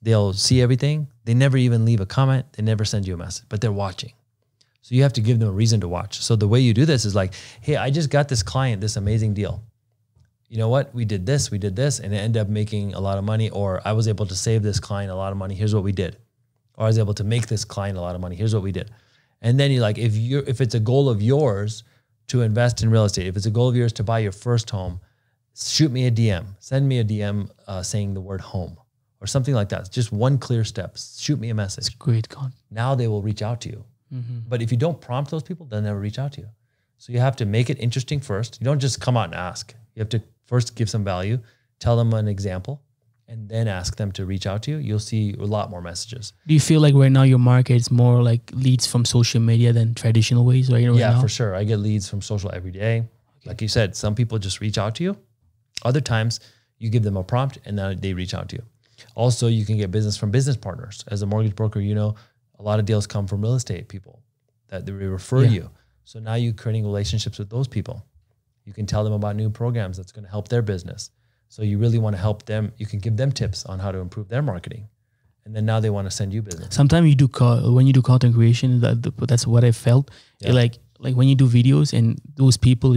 they'll see everything. They never even leave a comment. They never send you a message, but they're watching. So you have to give them a reason to watch. So the way you do this is like, hey, I just got this client, this amazing deal. You know what? We did this, and it ended up making a lot of money, or I was able to save this client a lot of money. Here's what we did. Or I was able to make this client a lot of money. Here's what we did. And then you're like, if it's a goal of yours to invest in real estate, if it's a goal of yours to buy your first home, shoot me a DM, send me a DM saying the word home or something like that. It's just one clear step. Shoot me a message. That's great, Con. Now they will reach out to you. But if you don't prompt those people, they'll never reach out to you. So you have to make it interesting first. You don't just come out and ask. You have to first give some value, tell them an example, and then ask them to reach out to you. You'll see a lot more messages. Do you feel like right now your market is more like leads from social media than traditional ways right Yeah, now? for sure. I get leads from social every day. Like you said, some people just reach out to you. Other times you give them a prompt and then they reach out to you. Also, you can get business from business partners. As a mortgage broker, you know, a lot of deals come from real estate people that they refer you. So now you're creating relationships with those people. You can tell them about new programs that's going to help their business. So you really want to help them. You can give them tips on how to improve their marketing. And then now they want to send you business. Sometimes you do when you do content creation, that's what I felt. Yeah. Like when you do videos and those people,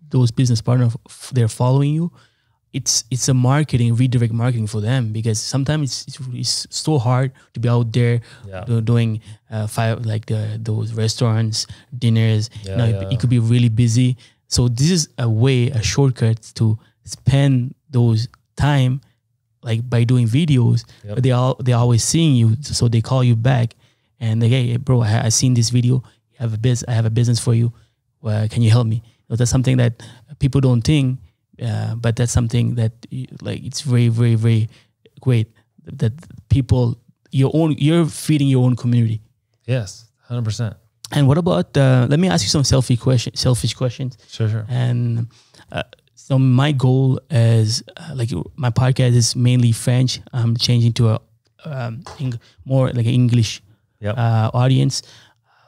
those business partners, they're following you. It's a redirect marketing for them, because sometimes it's so hard to be out there doing those restaurants, dinners. It could be really busy. So this is a shortcut to spend those time like by doing videos. But they're always seeing you, so they call you back and they, hey bro, I seen this video. I have a business for you. Can you help me? So that's something that people don't think. But that's something that it's very, very, very great that people, you're feeding your own community. Yes, 100%. And what about, let me ask you some selfish questions. Sure. And so my goal is, my podcast is mainly French. I'm changing to more like an English audience.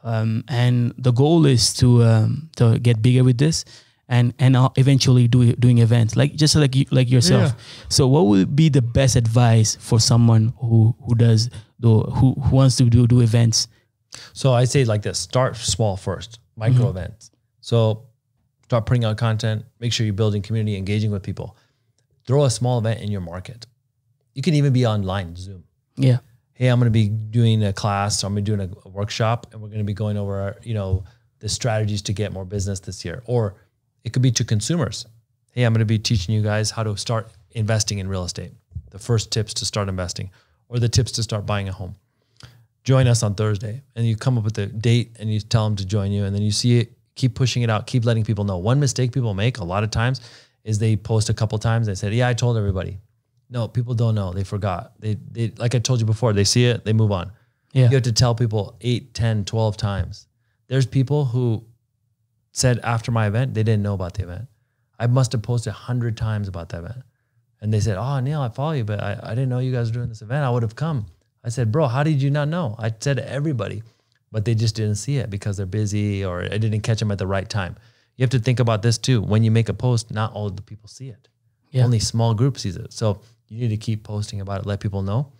And the goal is to get bigger with this. And eventually doing events like yourself. Yeah. So what would be the best advice for someone who wants to do events? So I say like this: start small first, micro events. So start putting out content. Make sure you're building community, engaging with people. Throw a small event in your market. You can even be online, Zoom. Yeah. Hey, I'm going to be doing a class. Or I'm going to be doing a workshop, and we're going to be going over the strategies to get more business this year. Or it could be to consumers. Hey, I'm going to be teaching you guys how to start investing in real estate. The first tips to start investing, or the tips to start buying a home. Join us on Thursday, and you come up with a date and you tell them to join you, and then you see it, keep pushing it out, keep letting people know. One mistake people make a lot of times is they post a couple times. They said, yeah, I told everybody. No, people don't know. They forgot. They like I told you before, they see it, they move on. Yeah. You have to tell people 8, 10, 12 times. There's people who said after my event, they didn't know about the event. I must have posted 100 times about that event. And they said, oh, Neel, I follow you, but I didn't know you guys were doing this event. I would have come. I said, bro, how did you not know? I said to everybody, but they just didn't see it because they're busy, or I didn't catch them at the right time. You have to think about this too. When you make a post, not all of the people see it. Yeah. Only small group sees it. So you need to keep posting about it, let people know.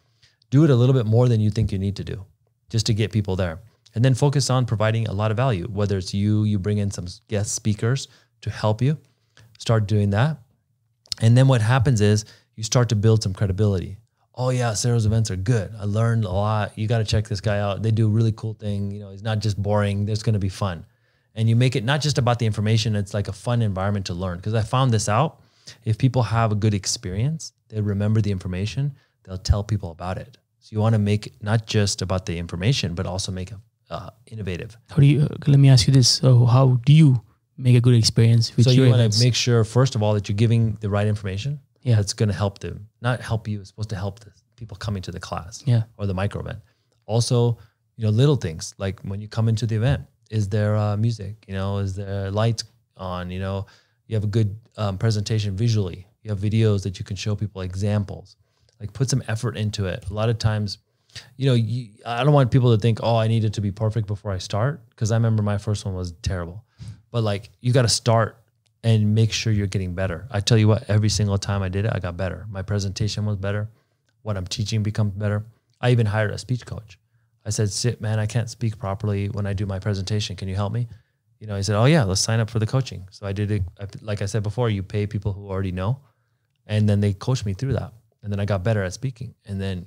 Do it a little bit more than you think you need to do, just to get people there. And then focus on providing a lot of value, whether it's you bring in some guest speakers to help you. Start doing that. And then what happens is you start to build some credibility. Oh yeah, Sarah's events are good. I learned a lot. You got to check this guy out. They do a really cool thing. He's not just boring. There's going to be fun. And you make it not just about the information. It's like a fun environment to learn. Because I found this out. If people have a good experience, they remember the information, they'll tell people about it. So you want to make it not just about the information, but also make it innovative. How do you? Let me ask you this: so how do you make a good experience with your events? So you want to make sure, first of all, that you're giving the right information. Yeah, that's going to help them. Not help you. It's supposed to help the people coming to the class. Yeah, or the micro event. Also, little things like when you come into the event, is there music? Is there lights on? You have a good presentation visually. You have videos that you can show people examples. Like put some effort into it. A lot of times, I don't want people to think, oh, I need it to be perfect before I start. Because I remember my first one was terrible. But like you got to start and make sure you're getting better. I tell you what, every single time I did it, I got better. My presentation was better. What I'm teaching becomes better. I even hired a speech coach. I said, man, I can't speak properly when I do my presentation. Can you help me? He said, oh yeah, let's sign up for the coaching. So I did it. Like I said before, you pay people who already know, and then they coach me through that. And then I got better at speaking. And then,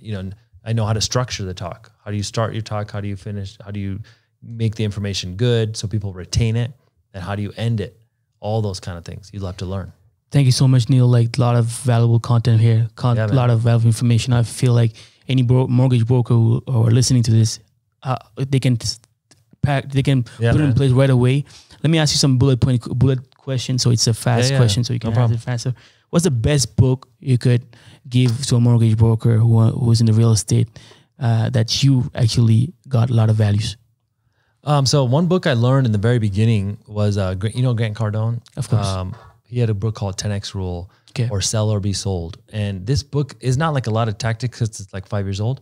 I know how to structure the talk. How do you start your talk? How do you finish? How do you make the information good so people retain it? And how do you end it? All those kind of things you'll have to learn. Thank you so much, Neel. Like a lot of valuable content here, a lot of valuable information. I feel like any mortgage broker who are listening to this, they can put it in place right away. Let me ask you some bullet questions. So it's a fast question, so you can answer it faster. What's the best book you could give to a mortgage broker who's in the real estate that you actually got a lot of values? So one book I learned in the very beginning was, Grant Cardone? Of course. He had a book called 10X Rule or Sell or Be Sold. And this book is not like a lot of tactics because it's like 5 years old,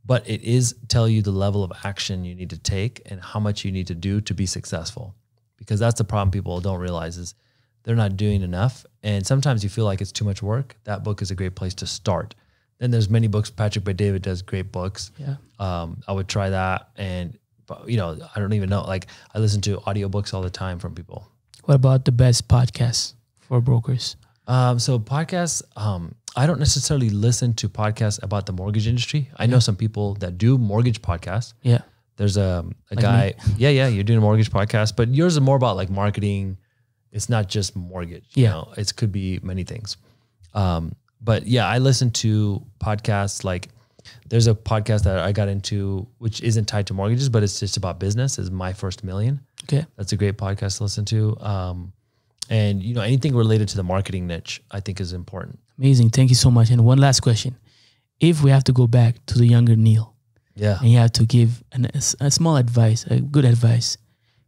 but it is tell you the level of action you need to take and how much you need to do to be successful. Because that's the problem people don't realize is they're not doing enough. And sometimes you feel like it's too much work. That book is a great place to start. Then there's many books. Patrick Bet-David does great books. Yeah. I would try that. And I don't even know. Like I listen to audiobooks all the time from people. What about the best podcasts for brokers? So podcasts, I don't necessarily listen to podcasts about the mortgage industry. I know some people that do mortgage podcasts. Yeah. There's a guy. Yeah. You're doing a mortgage podcast, but yours is more about like marketing. It's not just mortgage. Yeah. It could be many things. But yeah, I listen to podcasts like, there's a podcast that I got into, which isn't tied to mortgages, but it's just about business. Is My First Million. Okay, that's a great podcast to listen to. And anything related to the marketing niche, I think is important. Amazing, thank you so much. And one last question: if we have to go back to the younger Neel, and you have to give a small advice, a good advice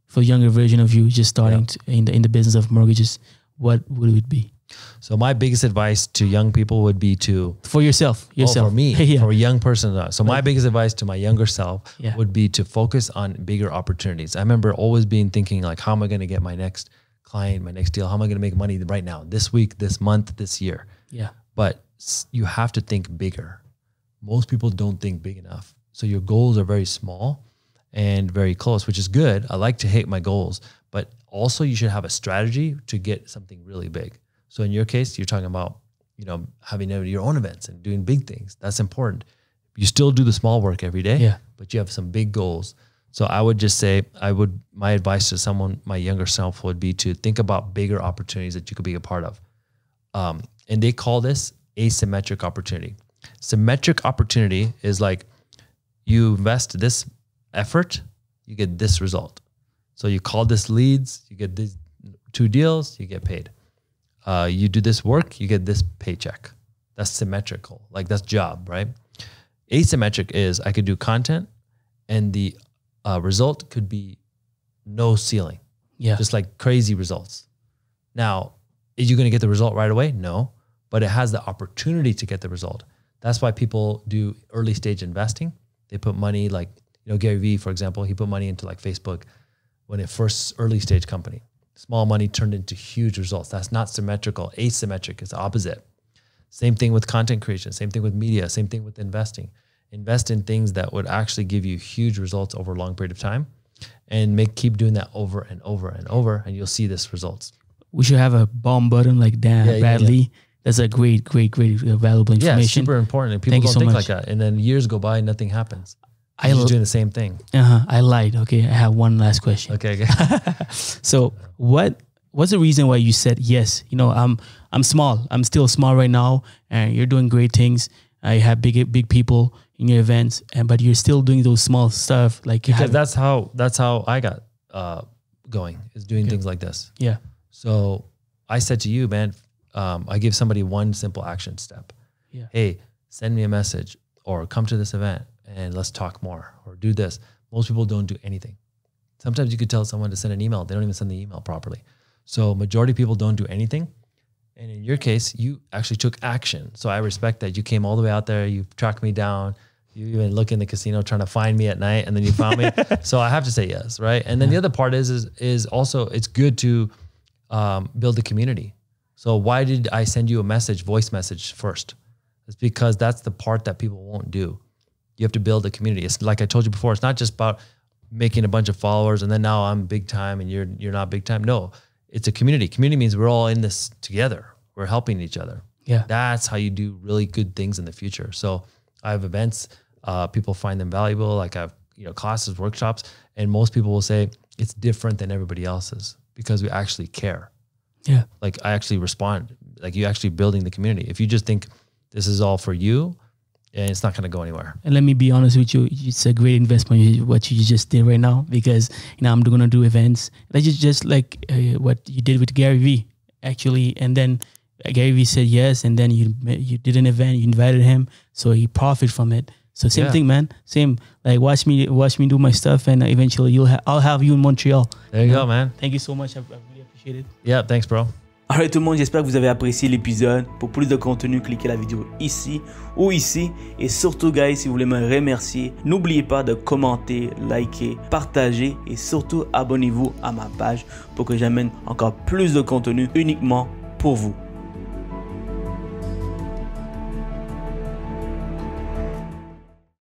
for a younger version of you, just starting in the business of mortgages, what would it be? So my biggest advice to young people would be for yourself. For me, for a young person. So my biggest advice to my younger self would be to focus on bigger opportunities. I remember always thinking like, how am I going to get my next client, my next deal? How am I going to make money right now, this week, this month, this year? Yeah. But you have to think bigger. Most people don't think big enough. So your goals are very small and very close, which is good. I like to hit my goals, but also you should have a strategy to get something really big. So in your case, you're talking about, having your own events and doing big things. That's important. You still do the small work every day, but you have some big goals. So I would just say, my advice to my younger self would be to think about bigger opportunities that you could be a part of. And they call this asymmetric opportunity. Symmetric opportunity is like you invest this effort, you get this result. So you call this leads, you get these 2 deals, you get paid. You do this work, you get this paycheck. That's symmetrical. Like that's job, right? Asymmetric is I could do content and the result could be no ceiling. Yeah. Just like crazy results. Now, is you going to get the result right away? No, but it has the opportunity to get the result. That's why people do early stage investing. They put money like, Gary Vee, for example, he put money into like Facebook when it first early stage company. Small money turned into huge results. That's not symmetrical. Asymmetric is the opposite. Same thing with content creation. Same thing with media. Same thing with investing. Invest in things that would actually give you huge results over a long period of time, and keep doing that over and over and over, and you'll see this results. We should have a bomb button like Bradley. That's a great, valuable information. Yeah, super important. And people don't think like that. And then years go by, nothing happens. You're just doing the same thing. I lied. Okay, I have one last question. Okay. So what's the reason why you said yes? I'm small. I'm still small right now, and you're doing great things. I have big people in your events, but you're still doing those small stuff. Like because that's how I got going, is doing things like this. Yeah. So I said to you, man, I give somebody one simple action step. Yeah. Hey, send me a message or come to this event and let's talk more, or do this. Most people don't do anything. Sometimes you could tell someone to send an email. They don't even send the email properly. So majority of people don't do anything. And in your case, you actually took action. So I respect that. You came all the way out there. You tracked me down. You even look in the casino trying to find me at night, and then you found me. So I have to say yes, right? And then the other part is also, it's good to build a community. So why did I send you a message, voice message first? It's because that's the part that people won't do. You have to build a community. It's like I told you before, it's not just about making a bunch of followers and then now I'm big time and you're not big time. No, it's a community. Community means we're all in this together. We're helping each other. Yeah. That's how you do really good things in the future. So I have events, people find them valuable. Like I have, classes, workshops, and most people will say it's different than everybody else's because we actually care. Yeah. Like I actually respond, like you actually building the community. If you just think this is all for you, and it's not going to go anywhere. And let me be honest with you, it's a great investment what you just did right now, because I'm going to do events. That's just like what you did with Gary Vee, actually. And then Gary Vee said yes, and then you did an event, you invited him, so he profited from it. So same thing, man. Same. Like watch me do my stuff, and eventually I'll have you in Montreal. There you go, man. Thank you so much. I really appreciate it. Yeah, thanks, bro. Alright tout le monde, j'espère que vous avez apprécié l'épisode. Pour plus de contenu, cliquez la vidéo ici ou ici. Et surtout, guys, si vous voulez me remercier, n'oubliez pas de commenter, liker, partager et surtout abonnez-vous à ma page pour que j'amène encore plus de contenu uniquement pour vous.